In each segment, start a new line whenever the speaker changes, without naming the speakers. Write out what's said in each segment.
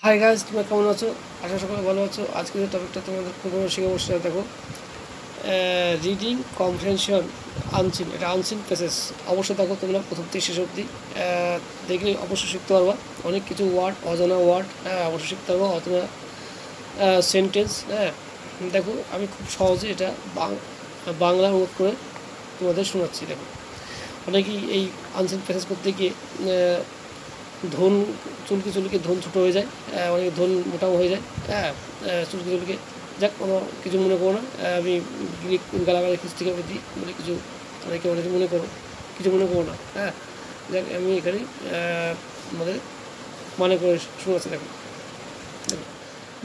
Hi guys, তোমরা কেমন আছো? আশা সকলে ভালো আছো। আজকে যে টপিকটা তোমাদের প্রথমে শিখে বসে দেখো, রিডিং কম্প্রিহেনশন আনসিন, এটা আনসিন প্যাসেজ। অবশ্যই দেখো তোমরা প্রথম থেকে শেষ অবধি দেখলে অবশ্যই শিখতে পারবা অনেক কিছু ওয়ার্ড, অজানা ওয়ার্ড, অবশ্যই শিখতে পারবা অজানা সেন্টেন্স। দেখো আমি খুব সহজে এটা বাংলা অনুবাদ করে তোমাদের শোনাচ্ছি। দেখো, অনেকেই এই আনসিন প্যাসেজ করতে গিয়ে ধন চুলকে চুলকে ধন ছোটো হয়ে যায়, অনেক ধন মোটাও হয়ে যায়। চুলকে চুলকে যাক, কোনো কিছু মনে করো না। আমি গালাগালি খিস্তি করে দিই বলে কিছু অনেকে মনে করো, কিছু মনে করো না। যাক, আমি এখানে আমাদের মানে করে শোনাচ্ছি। দেখো,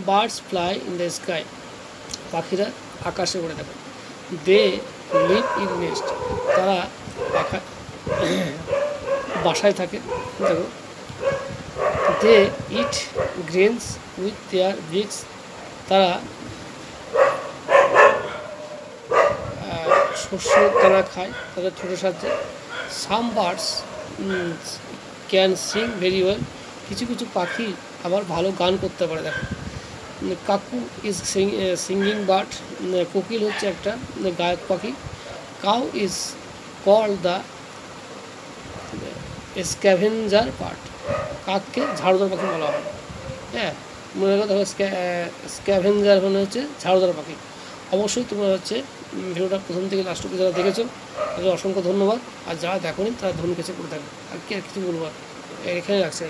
birds fly in the sky, পাখিরা আকাশে ওড়ে। দেখো, দে লিভ ইন নেস্ট, তারা বাসায় থাকে। দেখো, দে ইট গ্রেনস উইথ দেয়ার ব্রিক্স, তারা শস্য দানা খায় তাদের ঠোঁটের সাহায্যে। সাম birds can sing very well, কিছু কিছু পাখি আবার ভালো গান করতে পারে। দেখো, কাকু ইজ সিঙ্গিং বার্ড, কোকিল হচ্ছে একটা গায়ক পাখি। Crow is called the scavenger bird, কাককে ঝাড়ুদার পাখি বলা হয়। মনে রাখো। দেখো, স্ক্যাভেঞ্জার মানে হচ্ছে ঝাড়ুদার পাখি। অবশ্যই তোমরা হচ্ছে ভিডিওটা প্রথম থেকে লাস্ট অব্দি যারা দেখেছো তাদের অসংখ্য ধন্যবাদ। আর যারা দেখোনি তারা ধন কেছে করে থাকবে। আর কি আর কিছু বলবো, এখানে রাখছি।